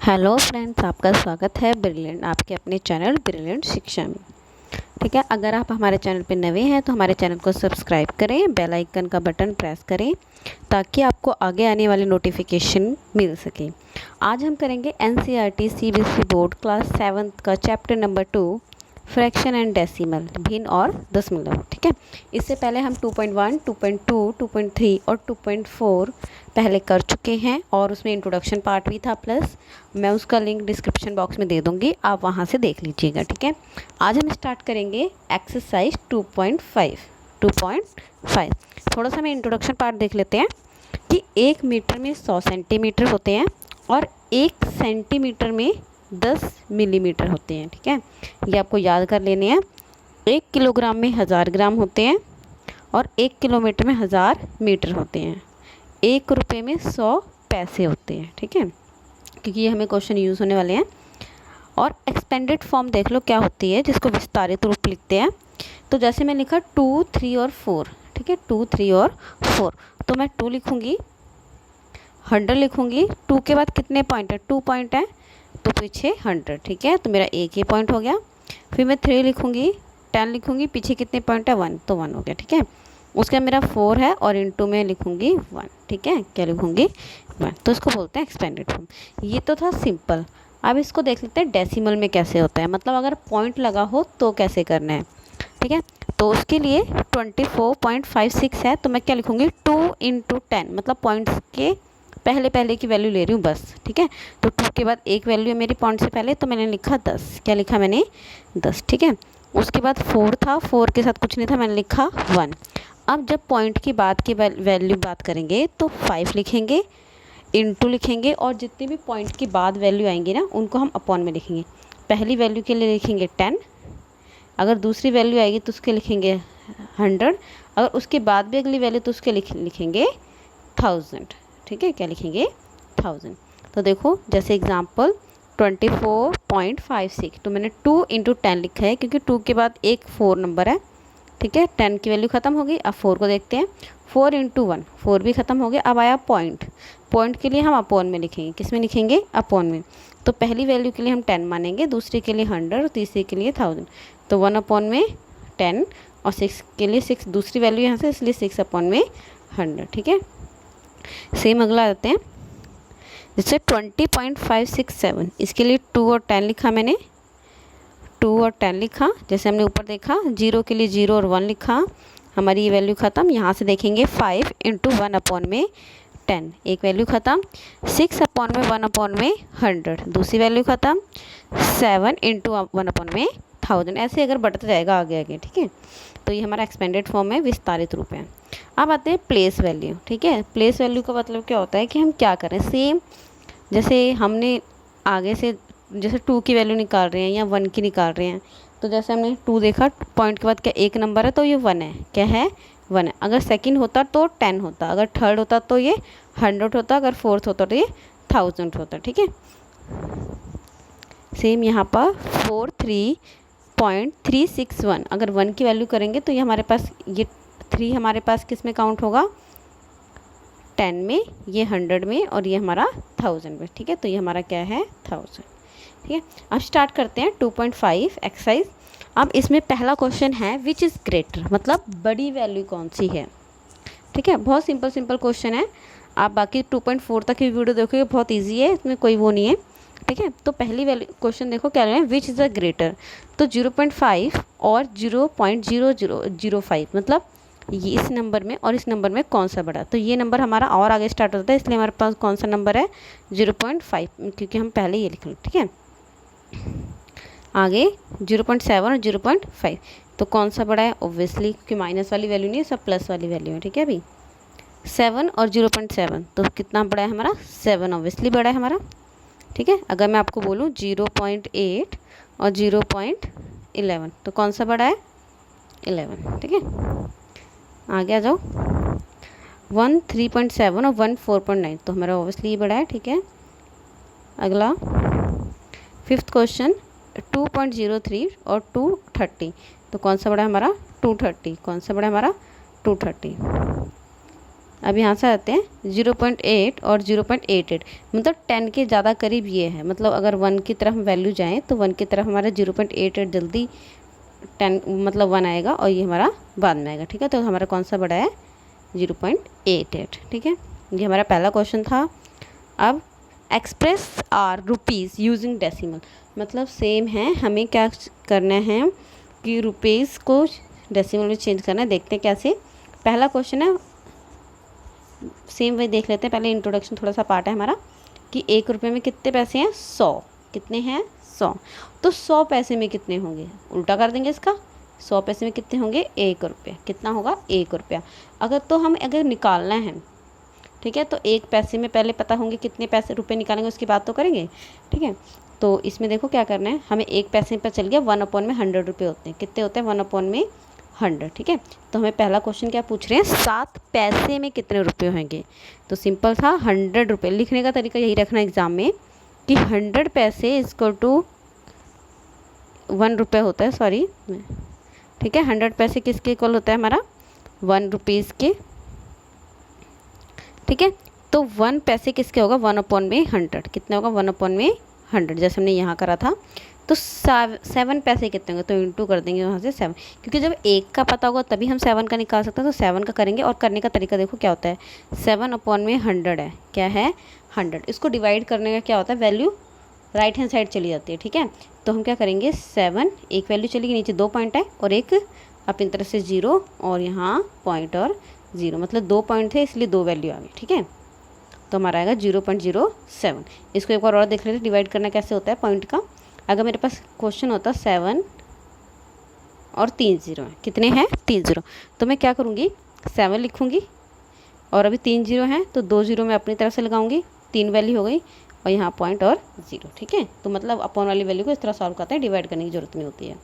Hello friends, आपका स्वागत है ब्रिलियंट आपके अपने चैनल ब्रिलियंट शिक्षा में। ठीक है, अगर आप हमारे चैनल पे नए हैं तो हमारे चैनल को सब्सक्राइब करें, बेल आइकन का बटन प्रेस करें ताकि आपको आगे आने वाली नोटिफिकेशन मिल सके। आज हम करेंगे एनसीईआरटी सीबीएसई बोर्ड क्लास 7 का chapter number 2 fraction and decimal, भिन्न और दशमलव। ठीक है, इससे पहले हम 2.1, 2.2, 2.3 और 2.4 पहले कर चुके हैं और उसमें इंट्रोडक्शन पार्ट भी था, प्लस मैं उसका लिंक डिस्क्रिप्शन बॉक्स में दे दूंगी, आप वहां से देख लीजिएगा। ठीक है, आज हम स्टार्ट करेंगे एक्सरसाइज 2.5। थोड़ा सा मैं इंट्रोडक्शन पार्ट देख लेते हैं कि 1 मीटर में 100 सेंटीमीटर होते हैं और 1 सेंटीमीटर में 10 मिलीमीटर होते हैं। ठीक है, ये आपको याद कर लेने हैं। 1 किलोग्राम में 1000 ग्राम होते हैं और 1 किलोमीटर में 1000 मीटर होते हैं। 1 रुपये में 100 पैसे होते हैं। ठीक है, क्योंकि ये हमें क्वेश्चन यूज़ होने वाले हैं। और एक्सपेंडेड फॉर्म देख लो क्या होती है, जिसको विस्तारित रूप लिखते हैं। तो जैसे मैं लिखा 2, 3 और 4। ठीक है, 2, 3 और 4, तो मैं 2 लिखूँगी, 100 लिखूँगी। 2 के बाद कितने पॉइंट है? 2 पॉइंट है, तो पीछे 100। ठीक है, तो मेरा एक ही पॉइंट हो गया। फिर मैं 3 लिखूँगी, 10 लिखूँगी, पीछे कितने पॉइंट है? 1, तो 1 हो गया। ठीक है, उसके बाद मेरा 4 है और इनटू में लिखूँगी 1। ठीक है, क्या लिखूँगी? 1। तो इसको बोलते हैं एक्सपेंडेड फॉर्म। ये तो था सिंपल। अब इसको देख लेते हैं डेसिमल में कैसे होता है, मतलब अगर पॉइंट लगा हो तो कैसे करना है। ठीक है, तो उसके लिए 24.56 है, तो मैं क्या लिखूँगी? 2 × 10, मतलब पॉइंट्स के पहले की वैल्यू ले रही हूँ बस। ठीक है, तो 2 के बाद एक वैल्यू है मेरी पॉइंट से पहले, तो मैंने लिखा 10। क्या लिखा मैंने? 10। ठीक है, उसके बाद 4 था, 4 के साथ कुछ नहीं था, मैंने लिखा 1। अब जब पॉइंट की बात की वैल्यू बात करेंगे तो 5 लिखेंगे, इनटू लिखेंगे, और जितनी भी पॉइंट की बाद वैल्यू आएंगी ना उनको हम अपॉन में लिखेंगे। पहली वैल्यू के लिए लिखेंगे 10, अगर दूसरी वैल्यू आएगी तो उसके लिखेंगे 100, अगर उसके बाद भी अगली वैल्यू तो उसके लिखेंगे 1000। ठीक है, क्या लिखेंगे? 1000। तो देखो जैसे एग्जांपल 24.56, तो मैंने 2 × 10 लिखा है क्योंकि 2 के बाद एक 4 नंबर है। ठीक है, 10 की वैल्यू ख़त्म हो गई। अब 4 को देखते हैं। 4 × 1, 4 भी ख़त्म हो गया। अब आया पॉइंट, पॉइंट के लिए हम अपॉन में लिखेंगे। किस में लिखेंगे? अपॉन में। तो पहली वैल्यू के लिए हम 10 मानेंगे, दूसरी के लिए 100 और तीसरी के लिए 1000। तो 1/10 और 6 के लिए 6, दूसरी वैल्यू यहाँ से, इसलिए 6/100। ठीक है, सेम अगला आते हैं, जैसे 20.567, इसके लिए 2 और 10 लिखा मैंने, 2 और 10 लिखा। जैसे हमने ऊपर देखा 0 के लिए 0 और 1 लिखा, हमारी ये वैल्यू ख़त्म। यहाँ से देखेंगे 5 × 1/10, एक वैल्यू ख़त्म। 6/1/100, दूसरी वैल्यू ख़त्म। 7 × 1/1000, ऐसे अगर बढ़ता जाएगा आगे आगे। ठीक है, तो ये हमारा एक्सपेंडेड फॉर्म है, विस्तारित रूप है। अब आते हैं प्लेस वैल्यू। ठीक है, प्लेस वैल्यू का मतलब क्या होता है कि हम क्या करें, सेम जैसे हमने आगे से जैसे 2 की वैल्यू निकाल रहे हैं या 1 की निकाल रहे हैं, तो जैसे हमने 2 देखा, पॉइंट के बाद क्या एक नंबर है, तो ये 1 है। क्या है? 1 है। अगर सेकंड होता तो 10 होता, अगर थर्ड होता तो ये 100 होता, अगर फोर्थ होता तो ये 1000 होता। ठीक है, सेम यहाँ पर 43.361, अगर 1 की वैल्यू करेंगे तो ये हमारे पास, ये 3 हमारे पास किस में काउंट होगा? 10 में, ये 100 में, और ये हमारा 1000 में। ठीक है, तो ये हमारा क्या है? 1000। ठीक है, अब स्टार्ट करते हैं 2.5 एक्सरसाइज। अब इसमें पहला क्वेश्चन है विच इज़ ग्रेटर, मतलब बड़ी वैल्यू कौन सी है। ठीक है, बहुत सिंपल क्वेश्चन है। आप बाकी 2.4 तक की वीडियो देखोगे, बहुत ईजी है, इसमें कोई वो नहीं है। ठीक है, तो पहली वैल्यू क्वेश्चन देखो क्या है, विच इज़ द ग्रेटर। तो 0.5 और 0.0005, मतलब ये इस नंबर में और इस नंबर में कौन सा बड़ा। तो ये नंबर हमारा और आगे स्टार्ट होता है, इसलिए हमारे पास कौन सा नंबर है? 0.5, क्योंकि हम पहले ये लिख लें। ठीक है, आगे 0.7 और 0.5, तो कौन सा बड़ा है? ऑब्वियसली, क्योंकि माइनस वाली वैल्यू नहीं है, सब प्लस वाली वैल्यू है। ठीक है, अभी 7 और 0.7, तो कितना बड़ा है हमारा? 7 ऑब्वियसली बड़ा है हमारा। ठीक है, अगर मैं आपको बोलूँ 0.8 और 0.11, तो कौन सा बड़ा है? 11। ठीक है, आगे आ जाओ। 1 3.7 और 1 4.9, तो हमारा ऑब्वियसली ये बड़ा है। ठीक है, अगला 5th क्वेश्चन 2.03 और 230, तो कौन सा बड़ा है हमारा? 230। कौन सा बड़ा है हमारा? 230। अब यहाँ से आते हैं 0.8 और 0.88, मतलब 10 के ज़्यादा करीब ये है। मतलब अगर 1 की तरफ वैल्यू जाएँ तो 1 की तरफ हमारा 0.88 जल्दी 10 मतलब 1 आएगा और ये हमारा बाद में आएगा। ठीक है, तो हमारा कौन सा बड़ा है? 0.88। ठीक है, ये हमारा पहला क्वेश्चन था। अब express are rupees using decimal, मतलब सेम है, हमें क्या करना है कि रुपीज़ को डेसिमल में चेंज करना है। देखते हैं कैसे। पहला क्वेश्चन है सेम वही देख लेते हैं। पहले इंट्रोडक्शन थोड़ा सा पार्ट है हमारा कि 1 रुपये में कितने पैसे हैं? 100। कितने हैं? 100। तो 100 पैसे में कितने होंगे? उल्टा कर देंगे इसका। 100 पैसे में कितने होंगे? 1 रुपये। कितना होगा? 1 रुपया। अगर निकालना है, ठीक है, तो 1 पैसे में पहले पता होंगे कितने पैसे रुपए निकालेंगे, उसकी बात तो करेंगे। ठीक है, तो इसमें देखो क्या करना है, हमें 1 पैसे पर चल गया 1/100 रुपये होते हैं। कितने होते हैं? 1/100। ठीक है, तो हमें पहला क्वेश्चन क्या पूछ रहे हैं? 7 पैसे में कितने रुपए होंगे? तो सिंपल था 100 रुपये। लिखने का तरीका यही रखना एग्जाम में कि 100 पैसे इक्वल टू 1 रुपये होता है, सॉरी। ठीक है, 100 पैसे किसके इक्वल होता है? हमारा 1 रुपीज़ के। ठीक है, तो 1 पैसे किसके होगा? 1/100। कितने होगा? 1/100, जैसे हमने यहाँ करा था। तो 7 पैसे कितने होंगे? तो इंटू कर देंगे वहाँ से 7, क्योंकि जब 1 का पता होगा तभी हम 7 का निकाल सकते हैं। तो 7 का करेंगे और करने का तरीका देखो क्या होता है। 7/100 है, क्या है? 100। इसको डिवाइड करने का क्या होता है? वैल्यू राइट हैंड साइड चली जाती है। ठीक है, तो हम क्या करेंगे? 7, एक वैल्यू चलेगी, नीचे 2 पॉइंट है और एक अपनी तरफ से 0 और यहाँ पॉइंट और 0, मतलब 2 पॉइंट थे इसलिए 2 वैल्यू आ गई। ठीक है, तो हमारा आएगा 0.07। इसको एक बार और देख लेते हैं डिवाइड करना कैसे होता है पॉइंट का। अगर मेरे पास क्वेश्चन होता 7 और 3 0 है, कितने हैं? 3 0, तो मैं क्या करूँगी? 7 लिखूँगी और अभी 3 0 हैं तो 2 0 मैं अपनी तरफ से लगाऊंगी, 3 वैल्यू हो गई और यहाँ पॉइंट और 0। ठीक है, तो मतलब अपॉन वाली वैल्यू को इस तरह सॉल्व करते हैं, डिवाइड करने की जरूरत नहीं होती है।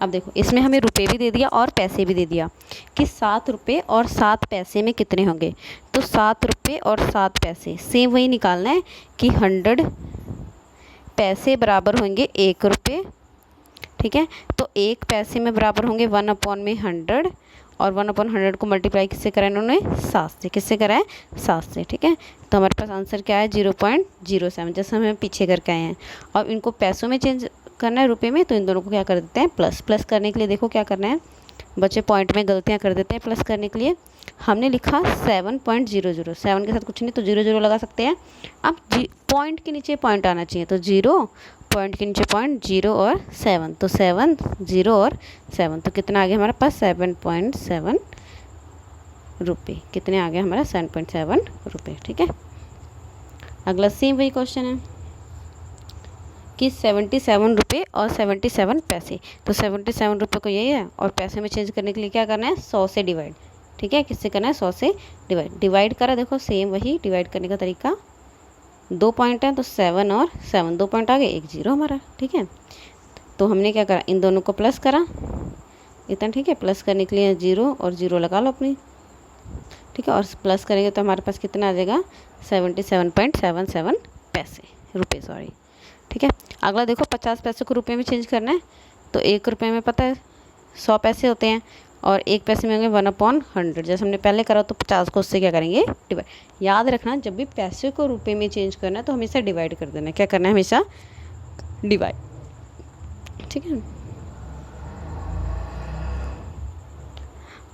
अब देखो इसमें हमें रुपए भी दे दिया और पैसे भी दे दिया कि 7 रुपये और 7 पैसे में कितने होंगे। तो 7 रुपये और 7 पैसे सेम वही निकालना है कि 100 पैसे बराबर होंगे 1 रुपये। ठीक है, तो 1 पैसे में बराबर होंगे 1/100 और 1/100 को मल्टीप्लाई किससे करा इन्होंने? 7 से। किससे करा है? 7 से। ठीक है, तो हमारे पास आंसर क्या है? 0.07, जैसे हमें पीछे करके आए हैं। और इनको पैसों में चेंज करना है रुपए में, तो इन दोनों को क्या कर देते हैं? प्लस। प्लस करने के लिए देखो क्या करना है, बच्चे पॉइंट में गलतियां कर देते हैं। प्लस करने के लिए हमने लिखा 7.00, 7 के साथ कुछ नहीं तो 0 लगा सकते हैं। अब पॉइंट के नीचे पॉइंट आना चाहिए, तो 0, पॉइंट के नीचे पॉइंट, 0 और 7, तो 7, 0 और 7, तो कितना आ गया हमारे पास? 7.7 रुपये। कितने आ गए हमारा? 7.7 रुपये। ठीक है, अगला सेम वही क्वेश्चन है कि 77 रुपये और 77 पैसे। तो 77 रुपये को यही है और पैसे में चेंज करने के लिए क्या करना है? 100 से डिवाइड। ठीक है, किससे करना है? 100 से डिवाइड करा। देखो सेम वही डिवाइड करने का तरीका, 2 पॉइंट हैं तो 7 और 7, 2 पॉइंट आ गए, 1 0 हमारा। ठीक है, तो हमने क्या करा? इन दोनों को प्लस करा इतना। ठीक है, प्लस करने के लिए 0 और 0 लगा लो अपनी। ठीक है, और प्लस करेंगे तो हमारे पास कितना आ जाएगा? 77.77 पैसे रुपये, सॉरी। ठीक है, अगला देखो 50 पैसे को रुपए में चेंज करना है। तो 1 रुपये में पता है 100 पैसे होते हैं और 1 पैसे में होंगे 1/100, जैसे हमने पहले करा। तो 50 को उससे क्या करेंगे? डिवाइड। याद रखना जब भी पैसे को रुपए में चेंज करना है तो हमेशा डिवाइड कर देना है। क्या करना है? हमेशा डिवाइड। ठीक है,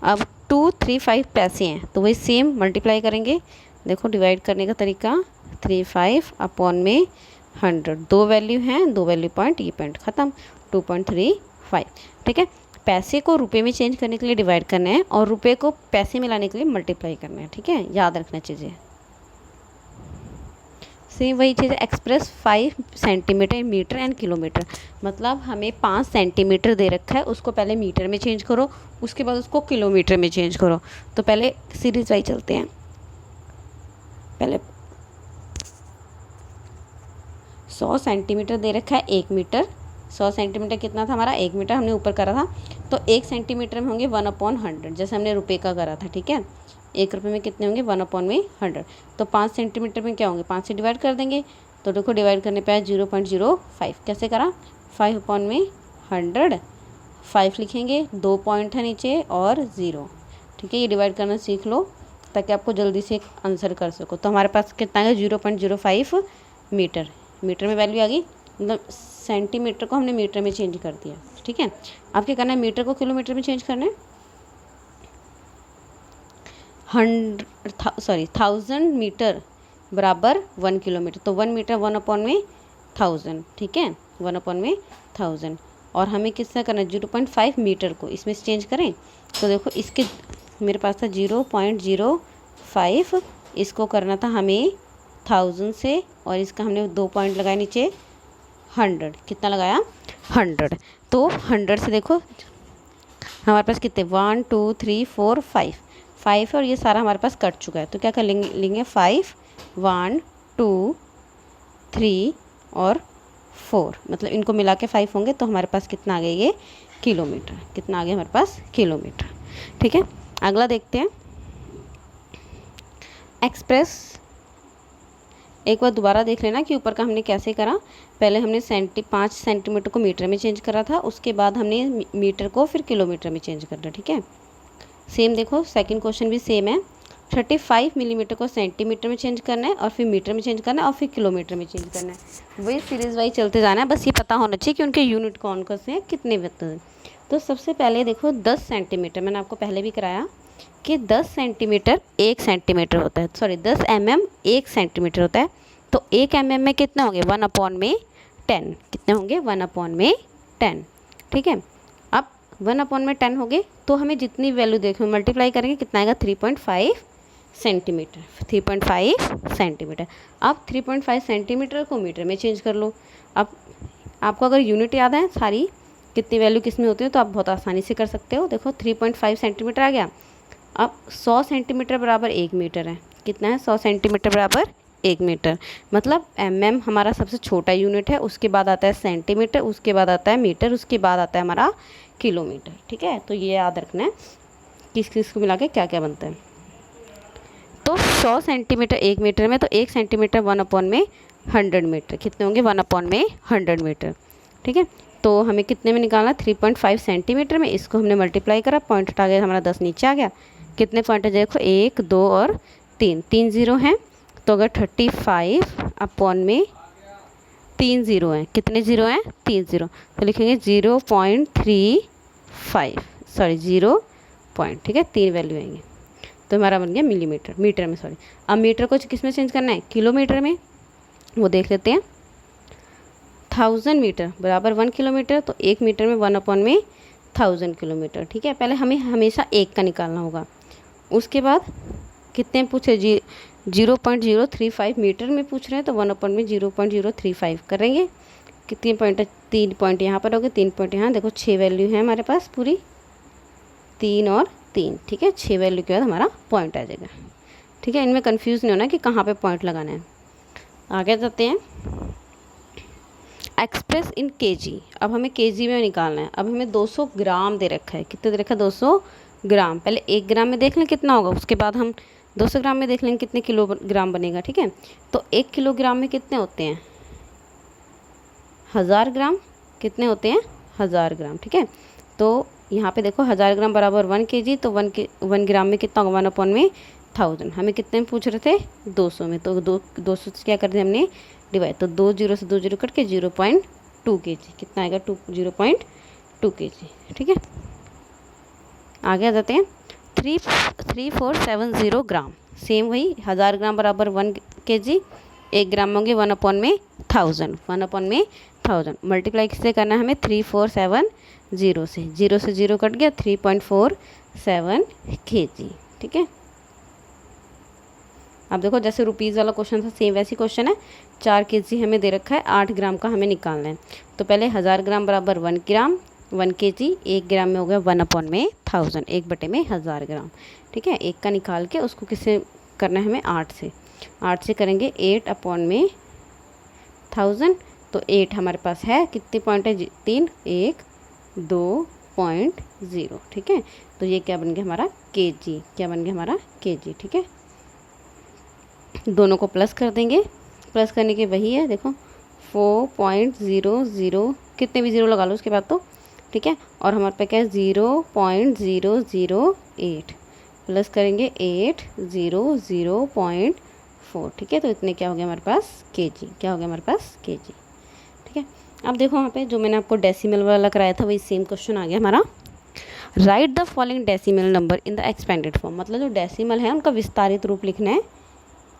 अब 235 पैसे हैं तो वही सेम मल्टीप्लाई करेंगे। देखो डिवाइड करने का तरीका, 35/100, 2 वैल्यू हैं, 2 वैल्यू पॉइंट, ये पॉइंट ख़त्म, 2.35। ठीक है, पैसे को रुपए में चेंज करने के लिए डिवाइड करना है और रुपए को पैसे में लाने के लिए मल्टीप्लाई करना है। ठीक है, याद रखना चीज़ें। सेम वही चीज़ है, express 5 centimetre, metre and kilometre. मतलब हमें 5 सेंटीमीटर दे रखा है, उसको पहले मीटर में चेंज करो, उसके बाद उसको किलोमीटर में चेंज करो। तो पहले सीरीज वाइज चलते हैं। पहले 100 सेंटीमीटर दे रखा है 1 मीटर। 100 सेंटीमीटर कितना था हमारा? 1 मीटर, हमने ऊपर करा था। तो 1 सेंटीमीटर में होंगे 1/100, जैसे हमने रुपये का करा था। ठीक है, 1 रुपये में कितने होंगे? 1/100। तो 5 सेंटीमीटर में क्या होंगे? 5 से डिवाइड कर देंगे। तो देखो डिवाइड करने पे आया 0.05। कैसे करा? 5/100, 5 लिखेंगे, 2 पॉइंट है नीचे और 0, ठीक है, ये डिवाइड करना सीख लो ताकि आपको जल्दी से एक आंसर कर सको। तो हमारे पास कितना है 0.05 मीटर। मीटर में वैल्यू आ गई, मतलब सेंटीमीटर को हमने मीटर में चेंज कर दिया। ठीक है, अब क्या करना है, मीटर को किलोमीटर में चेंज करना है। 1000 मीटर बराबर 1 किलोमीटर, तो 1 मीटर 1/1000। ठीक है, 1/1000। और हमें किससे करना है 0.5 मीटर को इसमें से चेंज करें तो देखो इसके मेरे पास था 0.05, इसको करना था हमें 1000 से, और इसका हमने 2 पॉइंट लगाए नीचे 100। कितना लगाया 100। तो 100 से देखो हमारे पास कितने 1 2 3 4 5 है, और ये सारा हमारे पास कट चुका है। तो क्या कर लेंगे 5 1 2 3 और 4, मतलब इनको मिला के 5 होंगे, तो हमारे पास कितना आ गया ये किलोमीटर। कितना आ गया हमारे पास किलोमीटर। ठीक है, अगला देखते हैं एक्सप्रेस। एक बार दोबारा देख लेना कि ऊपर का हमने कैसे करा। पहले हमने 5 सेंटीमीटर को मीटर में चेंज करा था, उसके बाद हमने मीटर को फिर किलोमीटर में चेंज करना। ठीक है, सेम देखो सेकंड क्वेश्चन भी सेम है। 35 मिलीमीटर को सेंटीमीटर में चेंज करना है, और फिर मीटर में चेंज करना है, और फिर किलोमीटर में चेंज करना है। वही सीरीज वाइज चलते जाना है, बस ये पता होना चाहिए कि उनके यूनिट कौन कौन से हैं, कितने वक्त हैं। तो सबसे पहले देखो 10 सेंटीमीटर, मैंने आपको पहले भी कराया कि 10 सेंटीमीटर 1 सेंटीमीटर होता है, सॉरी 10 mm 1 सेंटीमीटर होता है। तो 1 mm में कितने होंगे 1/10। कितने होंगे 1/10। ठीक है, अब 1/10 हो गए, तो हमें जितनी वैल्यू देखो मल्टीप्लाई करेंगे कितना आएगा 3.5 सेंटीमीटर। 3.5 सेंटीमीटर। अब 3.5 सेंटीमीटर को मीटर में चेंज कर लो। अब आपको अगर यूनिट याद है सारी कितनी वैल्यू किस में होती है तो आप बहुत आसानी से कर सकते हो। देखो 3.5 सेंटीमीटर आ गया। अब 100 सेंटीमीटर बराबर 1 मीटर है। कितना है 100 सेंटीमीटर बराबर 1 मीटर, मतलब mm हमारा सबसे छोटा यूनिट है, उसके बाद आता है सेंटीमीटर, उसके बाद आता है मीटर, उसके बाद आता है हमारा किलोमीटर। ठीक है, तो ये याद रखना है किस किस को मिला के क्या क्या बनता है। तो 100 सेंटीमीटर 1 मीटर में, तो 1 सेंटीमीटर 1/100 मीटर। कितने होंगे 1/100 मीटर। ठीक है, तो हमें कितने में निकालना 3.5 सेंटीमीटर में, इसको हमने मल्टीप्लाई करा, पॉइंट हटा गया हमारा 10 नीचे आ गया। कितने पॉइंट है देखो 1 2 और 3 जीरो हैं, तो अगर 35/में 3 जीरो हैं, कितने जीरो हैं 3 जीरो, तो लिखेंगे 0.35, सॉरी 0 पॉइंट। ठीक है, 3 वैल्यू आएंगे, तो हमारा बन गया मिलीमीटर, मीटर में सॉरी। अब मीटर को किस में चेंज करना है किलोमीटर में, वो देख लेते हैं। 1000 मीटर बराबर 1 किलोमीटर, तो 1 मीटर में 1/1000 किलोमीटर। ठीक है, पहले हमें हमेशा 1 का निकालना होगा। उसके बाद कितने पूछे 0.035 मीटर में पूछ रहे हैं, तो 1/0.035 करेंगे। कितने पॉइंट है 3 पॉइंट यहाँ पर हो गए, 3 पॉइंट यहाँ, देखो 6 वैल्यू है हमारे पास पूरी, 3 और 3। ठीक है, 6 वैल्यू के बाद हमारा पॉइंट आ जाएगा। ठीक है, इनमें कंफ्यूज नहीं होना कि कहाँ पे पॉइंट लगाना है। आगे जाते हैं एक्सप्रेस इन केजी। अब हमें केजी में निकालना है। अब हमें 200 ग्राम दे रखा है। कितने दे रखा है 200 ग्राम। पहले 1 ग्राम में देख लें कितना होगा, उसके बाद हम 200 ग्राम में देख लेंगे कितने किलोग्राम बनेगा। ठीक है, तो 1 किलोग्राम में कितने होते हैं 1000 ग्राम। कितने होते हैं 1000 ग्राम। ठीक है, तो यहाँ पे देखो 1000 ग्राम बराबर 1 kg, तो 1 ग्राम में कितना होगा 1/1000। हमें कितने में पूछ रहे थे 200 में, तो 200 से क्या कर दिया हमने डिवाइड, तो 2 जीरो से 2 जीरो कट के 0.2 kg। कितना आएगा 0.2 kg। ठीक है, आगे आ जाते हैं 3470 ग्राम। सेम वही 1000 ग्राम बराबर 1 kg, 1 ग्राम होंगे 1/1000, 1/1000 मल्टीप्लाई किससे करना है हमें 3470 से, 0 से 0 कट गया 3.47 kg। ठीक है, अब देखो जैसे रुपीज़ वाला क्वेश्चन था सेम वैसी क्वेश्चन है। 4 kg हमें दे रखा है, 8 ग्राम का हमें निकालना है। तो पहले 1000 ग्राम बराबर 1 ग्राम 1 kg, 1 ग्राम में हो गया 1/1000, 1/1000 ग्राम। ठीक है, 1 का निकाल के उसको किससे करना है हमें 8 से करेंगे 8/1000, तो 8 हमारे पास है, कितने पॉइंट है 3 1 2.0। ठीक है, तो ये क्या बन गया हमारा kg, क्या बन गया हमारा kg। ठीक है, दोनों को प्लस कर देंगे, प्लस करने के वही है देखो 4.00, कितने भी 0 लगा लो उसके बाद तो। ठीक है, और हमारे पे क्या है 0.008, प्लस करेंगे 800.4, ठीक है। तो इतने क्या हो गया हमारे पास kg, क्या हो गया हमारे पास kg, ठीक है। अब देखो यहाँ पे जो मैंने आपको डेसिमल वाला कराया था वही सेम क्वेश्चन आ गया हमारा। Right the following decimal number in the expanded form, मतलब जो डेसिमल है उनका विस्तारित रूप लिखना है,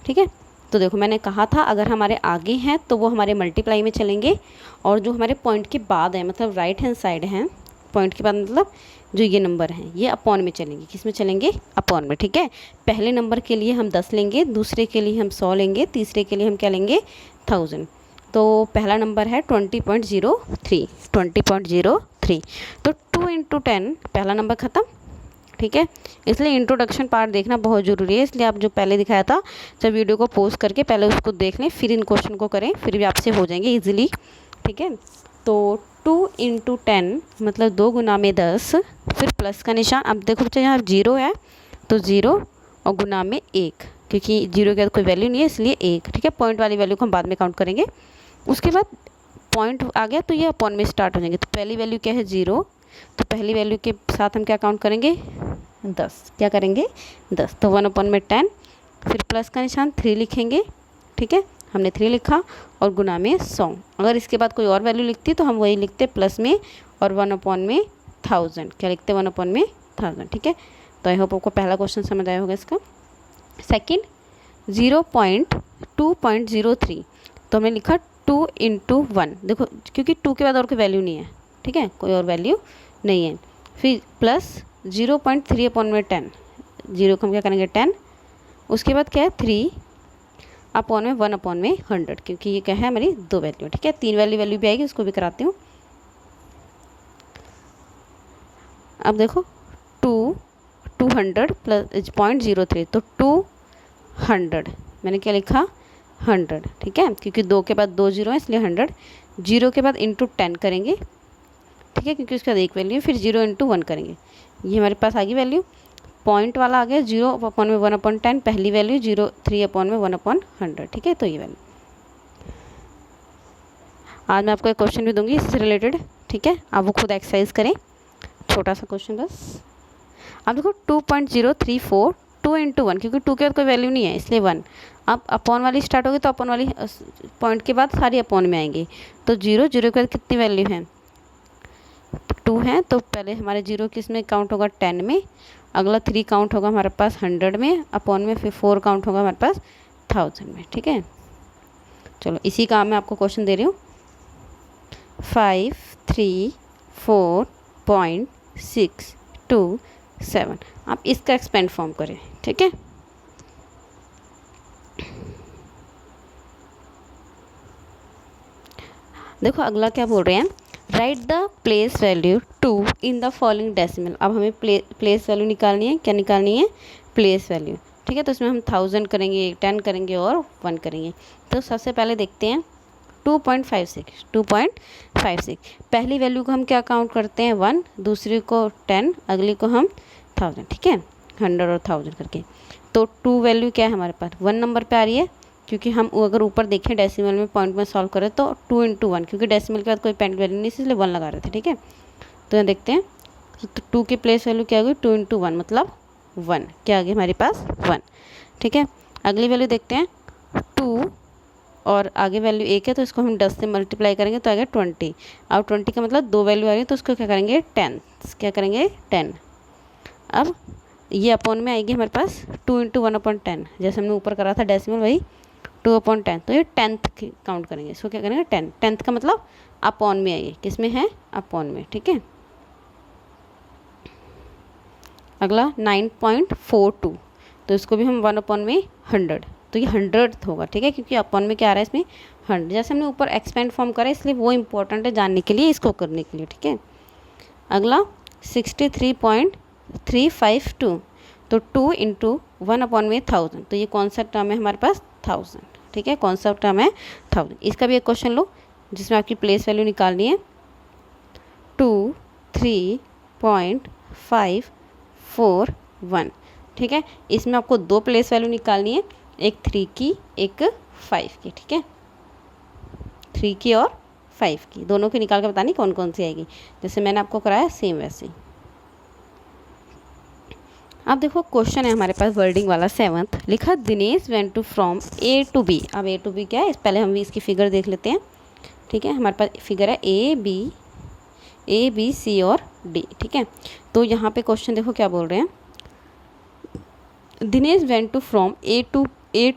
ठीक है। तो देखो मैंने कहा था अगर हमारे आगे हैं तो वो हमारे मल्टीप्लाई में चलेंगे, और जो हमारे पॉइंट के बाद है मतलब राइट हैंड साइड हैं, पॉइंट के बाद मतलब जो ये नंबर हैं ये अपॉन में चलेंगे। किस में चलेंगे? अपॉन में, ठीक है। पहले नंबर के लिए हम 10 लेंगे, दूसरे के लिए हम 100 लेंगे, तीसरे के लिए हम क्या लेंगे? 1000। तो पहला नंबर है 20.03, 20.03। तो 2 × 10, पहला नंबर ख़त्म, ठीक है। इसलिए इंट्रोडक्शन पार्ट देखना बहुत ज़रूरी है, इसलिए आप जो पहले दिखाया था जब वीडियो को पोस्ट करके पहले उसको देख लें, फिर इन क्वेश्चन को करें, फिर भी आपसे हो जाएंगे इजीली, ठीक है। तो 2 × 10 मतलब 2 गुना में 10, फिर प्लस का निशान। अब देखो बच्चा यहाँ 0 है तो 0 और गुना में 1, क्योंकि 0 के बाद कोई वैल्यू नहीं है इसलिए 1, ठीक है। पॉइंट वाली वैल्यू को हम बाद में काउंट करेंगे। उसके बाद पॉइंट आ गया तो ये अपॉन में स्टार्ट हो जाएंगे। तो पहली वैल्यू क्या है? 0, तो पहली वैल्यू के साथ हम क्या काउंट करेंगे? 10, क्या करेंगे? 10। तो 1/10, फिर प्लस का निशान 3 लिखेंगे, ठीक है। हमने 3 लिखा और गुना में 100। अगर इसके बाद कोई और वैल्यू लिखती तो हम वही लिखते प्लस में और 1/1000, क्या लिखते? 1/1000, ठीक है। तो आई होप आपको पहला क्वेश्चन समझ आया होगा इसका। सेकंड 0.2.03, तो हमने लिखा 2 × 1, देखो क्योंकि 2 के बाद और कोई वैल्यू नहीं है, ठीक है, कोई और वैल्यू नहीं है। फिर प्लस 0.3/10, 0 को हम क्या करेंगे? 10। उसके बाद क्या है? 3 अपॉन में 1/100, क्योंकि ये क्या है? हमारी 2 वैल्यू, ठीक है। 3 वैल्यू भी आएगी, उसको भी कराती हूँ। अब देखो 200 प्लस 0.03, तो 200 मैंने क्या लिखा? 100, ठीक है, क्योंकि 2 के बाद 2 0 है इसलिए 100। 0 के बाद इंटू 10 करेंगे, ठीक है, क्योंकि उसके बाद एक वैल्यू, फिर 0 × 1 करेंगे। ये हमारे पास आ गई वैल्यू। पॉइंट वाला आ गया 0/1/10, पहली वैल्यू 0, 3/1/100, ठीक है। तो ये वैल्यू आज मैं आपको एक क्वेश्चन भी दूंगी इससे रिलेटेड, ठीक है। आप वो खुद एक्सरसाइज करें, छोटा सा क्वेश्चन बस। अब देखो 2.034, 2 × 1, क्योंकि 2 के बाद कोई वैल्यू नहीं है इसलिए 1। अब अपॉन वाली स्टार्ट होगी तो अपॉन वाली पॉइंट के बाद सारी अपॉन में आएंगी। तो 0 के बाद कितनी वैल्यू है? 2 है, तो पहले हमारे 0 किस में काउंट होगा? 10 में। अगला 3 काउंट होगा हमारे पास 100 में, अपॉन में, फिर 4 काउंट होगा हमारे पास 1000 में, ठीक है। चलो इसी का मैं आपको क्वेश्चन दे रही हूँ। 534.627, आप इसका एक्सपेंड फॉर्म करें, ठीक है। देखो अगला क्या बोल रहे हैं? Right the place value 2 in the following decimal. अब हमें प्लेस वैल्यू निकालनी है। क्या निकालनी है? प्लेस वैल्यू, ठीक है। तो इसमें हम 1000 करेंगे, 10 करेंगे और 1 करेंगे। तो सबसे पहले देखते हैं 2.56। पहली वैल्यू को हम क्या काउंट करते हैं? 1, दूसरी को 10, अगली को हम 1000, ठीक है, 100 और 1000 करके। तो 2 वैल्यू क्या है हमारे पास? 1 नंबर पे आ रही है, क्योंकि हम अगर ऊपर देखें डेसिमल में पॉइंट में सॉल्व करें तो 2 × 1, क्योंकि डेसिमल के बाद कोई पॉइंट वैल्यू नहीं इसलिए 1 लगा रहे थे, ठीक है। तो यहाँ देखते हैं तो 2 की प्लेस वैल्यू क्या होगी? 2 × 1 मतलब 1, क्या आ गया हमारे पास? 1, ठीक है। अगली वैल्यू देखते हैं 2 और आगे वैल्यू 1 है तो इसको हम 10 से मल्टीप्लाई करेंगे तो आ गया 20। अब 20 का मतलब 2 वैल्यू आ रही है तो उसको क्या करेंगे? 10, क्या करेंगे? 10। अब ये अपॉन में आएगी हमारे पास 2 × 1/10, जैसे हमने ऊपर करा था डेसिमल वही 2/10। तो ये 10th काउंट करेंगे, इसको क्या करेंगे? 10। 10th का मतलब अपॉन में आएगी, किस में है? अपॉन में, ठीक है। अगला 9.42, तो इसको भी हम 1/100, तो ये 100th होगा, ठीक है, क्योंकि अपॉन में क्या आ रहा है इसमें? 100। जैसे हमने ऊपर एक्सपेंड फॉर्म करा इसलिए वो इंपॉर्टेंट है जानने के लिए, इसको करने के लिए, ठीक है। अगला 63.352, तो 2 × 1/1000, तो ये कौन सा टर्म है हमारे पास? 1000, ठीक है, कौन सा टर्म है? 1000। इसका भी एक क्वेश्चन लो जिसमें आपकी प्लेस वैल्यू निकालनी है। 23.541, ठीक है। इसमें आपको 2 प्लेस वैल्यू निकालनी है, एक 3 की एक 5 की, ठीक है। 3 की और 5 की दोनों की निकाल के बतानी कौन कौन सी आएगी, जैसे मैंने आपको कराया सेम वैसे ही। अब देखो क्वेश्चन है हमारे पास वर्डिंग वाला 7th, लिखा Dinesh went to from A to B. अब ए टू बी क्या है, पहले हम भी इसकी फिगर देख लेते हैं। ठीक है, हमारे पास फिगर है ए बी सी और डी। ठीक है, तो यहाँ पे क्वेश्चन देखो क्या बोल रहे हैं, Dinesh went to from A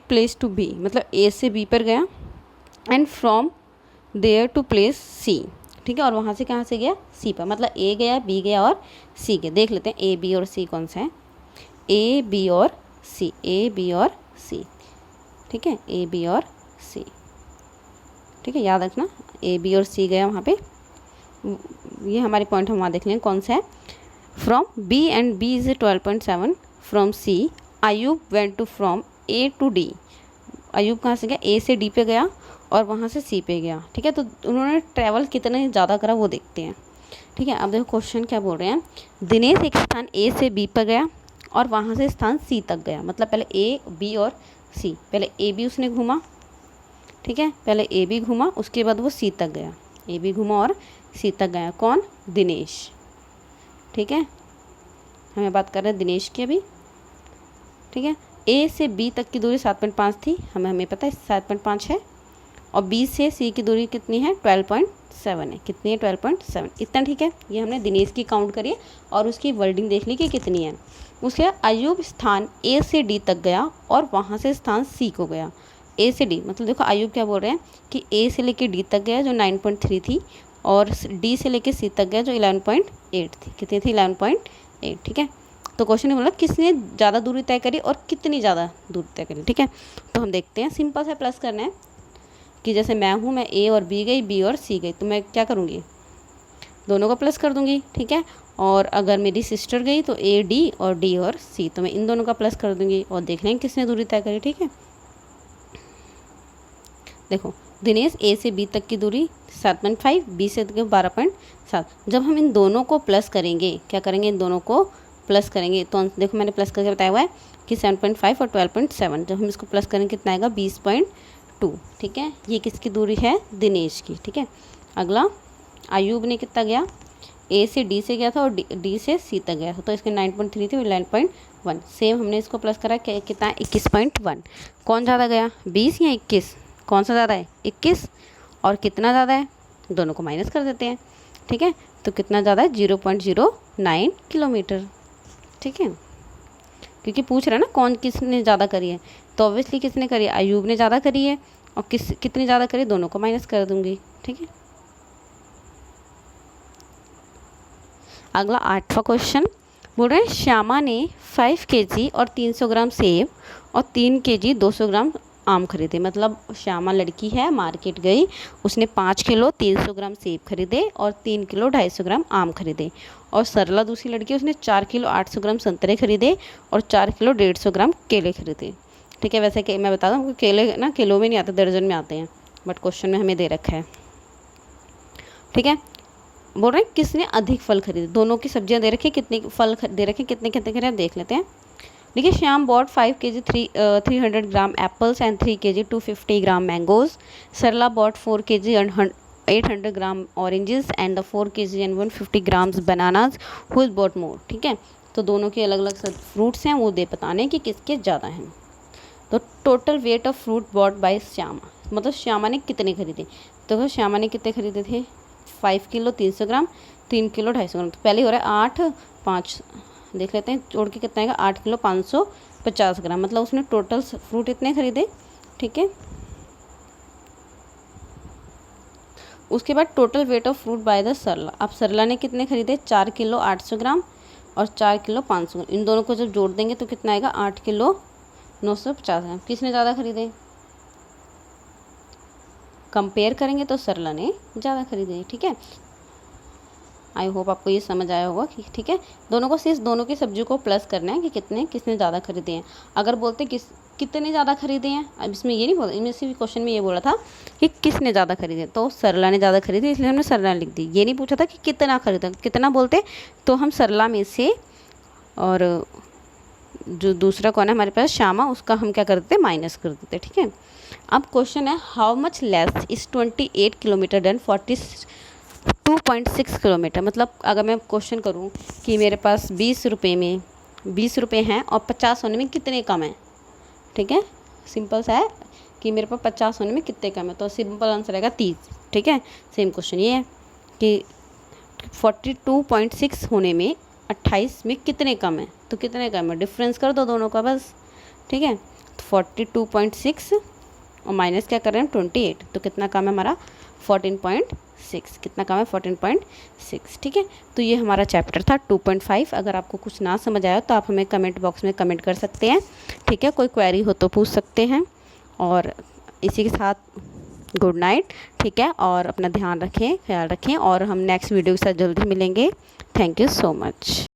place to B, मतलब ए से बी पर गया, and from there to place C. ठीक है, और वहाँ से कहाँ से गया, सी पर, मतलब ए गया, बी गया और सी गया। देख लेते हैं ए बी और सी कौन सा है, ए बी और सी, ए बी और सी। ठीक है, ए बी और सी। ठीक है, याद रखना ए बी और सी गया वहाँ पे, ये हमारे पॉइंट हम वहाँ देख लेंगे कौन सा है। From B and B is 12.7, from C Ayub went to from A to D. Ayub कहाँ से गया, ए से डी पे गया और वहाँ से सी पे गया। ठीक है, तो उन्होंने ट्रैवल कितना ज़्यादा करा वो देखते हैं। ठीक है, अब देखो क्वेश्चन क्या बोल रहे हैं, दिनेश एक स्थान ए से बी पर गया और वहाँ से स्थान सी तक गया, मतलब पहले ए बी और सी, पहले ए बी उसने घूमा। ठीक है, पहले ए बी घूमा, उसके बाद वो सी तक गया, ए बी घूमा और सी तक गया। कौन, दिनेश। ठीक है, हमें बात कर रहे हैं दिनेश की अभी। ठीक है, ए से बी तक की दूरी 7.5 थी, हमें पता है 7.5 है, और बी से सी की दूरी कितनी है, 12.7 है। कितनी है, 12.7, इतना। ठीक है, ये हमने दिनेश की काउंट करी और उसकी वर्डिंग देख ली कि कितनी है। उसके बाद आयुब स्थान ए से डी तक गया और वहाँ से स्थान सी को गया। ए से डी, मतलब देखो आयुब क्या बोल रहे हैं कि ए से लेके डी तक गया जो 9.3 थी, और डी से लेके सी तक गया जो 11.8 थी। कितनी थी, 11.8। ठीक है, तो क्वेश्चन ने बोला किसने ज़्यादा दूरी तय करी और कितनी ज़्यादा दूरी तय करी। ठीक है, तो हम देखते हैं, सिंपल सा प्लस करना है कि जैसे मैं हूँ, मैं ए और बी गई, बी और सी गई, तो मैं क्या करूँगी, दोनों को प्लस कर दूँगी। ठीक है, और अगर मेरी सिस्टर गई तो ए डी और डी और सी, तो मैं इन दोनों का प्लस कर दूँगी और देख लेंगे किसने दूरी तय करी। ठीक है, देखो दिनेश ए से बी तक की दूरी 7.5, बी से 12.7। जब हम इन दोनों को प्लस करेंगे, क्या करेंगे, इन दोनों को प्लस करेंगे, तो देखो मैंने प्लस करके बताया हुआ है कि 7.5 और 12.7, जब हम इसको प्लस करेंगे कितना आएगा, 20.2। ठीक है, ये किसकी दूरी है, दिनेश की। ठीक है, अगला आयुब ने कितना गया, ए से डी से गया था और डी से सी तक गया था, तो इसके 9.3 थी और 11.1। सेम हमने इसको प्लस करा, कितना है, 21.1। कौन ज़्यादा गया, 20 या 21, कौन सा ज़्यादा है, 21। और कितना ज़्यादा है, दोनों को माइनस कर देते हैं। ठीक है, तो कितना ज़्यादा है, 0.09 किलोमीटर। ठीक है, क्योंकि पूछ रहा है ना कौन किसने ज़्यादा करी है, तो ऑब्वियसली किसने करी है, आयुब ने ज़्यादा करी है, और कितनी ज़्यादा करी, दोनों को माइनस कर दूँगी। ठीक है, अगला 8वां क्वेश्चन बोल रहे हैं, श्यामा ने 5 kg और 300 ग्राम सेब और 3 kg 200 ग्राम आम खरीदे। मतलब श्यामा लड़की है, मार्केट गई, उसने 5 किलो 300 ग्राम सेब खरीदे और 3 किलो 250 ग्राम आम खरीदे। और सरला दूसरी लड़की, उसने 4 किलो 800 ग्राम संतरे खरीदे और 4 किलो 150 ग्राम केले खरीदे। ठीक है, वैसे कि मैं बता दूँ केले ना किलो में नहीं आते, दर्जन में आते हैं, बट क्वेश्चन में हमें दे रखा है। ठीक है, बोल रहे हैं किसने अधिक फल खरीदे, दोनों की सब्जियां दे रखी, कितने फल दे रखे, कितने कितने खरीदे देख लेते हैं। देखिए, Shyam bought 5 kg 300 gram apples and 3 kg 250 gram mangoes. Sarla bought 4 kg and 800 gram oranges and the 4 kg and 150 grams bananas. Who is bought more. ठीक है, तो दोनों के अलग अलग फ्रूट्स हैं, वो दे बताने कि किसके ज़्यादा हैं। तो total weight of fruit bought by Shyama, मतलब श्यामा ने कितने खरीदे, तो श्यामा ने कितने खरीदे थे, 5 किलो 300 ग्राम, 3 किलो 250 ग्राम। तो पहले हो रहा है 8 5, देख लेते हैं जोड़ के कितना आएगा, 8 किलो 550 ग्राम, मतलब उसने टोटल फ्रूट इतने खरीदे। ठीक है, उसके बाद total weight of fruit by the Sarla. अब सरला ने कितने खरीदे, 4 किलो 800 ग्राम और 4 किलो 500 ग्राम। इन दोनों को जब जोड़ देंगे तो कितना आएगा, 8 किलो 950 ग्राम। किसने ज़्यादा खरीदे, कंपेयर करेंगे तो सरला ने ज़्यादा खरीदे। ठीक है, आई होप आपको ये समझ आया होगा कि ठीक है, दोनों को सिर्फ दोनों की सब्जी को प्लस करना है कि किसने ज़्यादा खरीदे हैं। अगर बोलते कितने ज़्यादा खरीदे हैं, अब इसमें ये नहीं बोला, इनमें से क्वेश्चन में ये बोला था कि किसने ज़्यादा खरीदे, तो सरला ने ज़्यादा खरीदे इसलिए हमने सरला लिख दी। ये नहीं पूछा था कि कितना खरीदा, कितना बोलते तो हम सरला में से, और जो दूसरा कौन है हमारे पास श्यामा, उसका हम क्या कर देते, माइनस कर देते। ठीक है, अब क्वेश्चन है, how much less is 28 kilometre than 42.6 kilometre. मतलब अगर मैं क्वेश्चन करूं कि मेरे पास 20 रुपये में ₹20 हैं और 50 होने में कितने कम हैं, ठीक है। सिंपल सा है कि मेरे पास 50 होने में कितने कम है, तो सिंपल आंसर रहेगा 30, ठीक है। सेम क्वेश्चन ये है कि 42.6 होने में 28 में कितने कम है, तो कितने कम है, डिफरेंस कर दो दोनों का बस, ठीक है। 42.6 और माइनस क्या कर रहे हैं 28, तो कितना कम है हमारा 14.6, कितना कम है 14.6, ठीक है। तो ये हमारा चैप्टर था 2.5। अगर आपको कुछ ना समझ आया तो आप हमें कमेंट बॉक्स में कमेंट कर सकते हैं, ठीक है। कोई क्वेरी हो तो पूछ सकते हैं। और इसी के साथ गुड नाइट, ठीक है। और अपना ध्यान रखें, ख्याल रखें, और हम नेक्स्ट वीडियो के साथ जल्दी मिलेंगे। Thank you so much.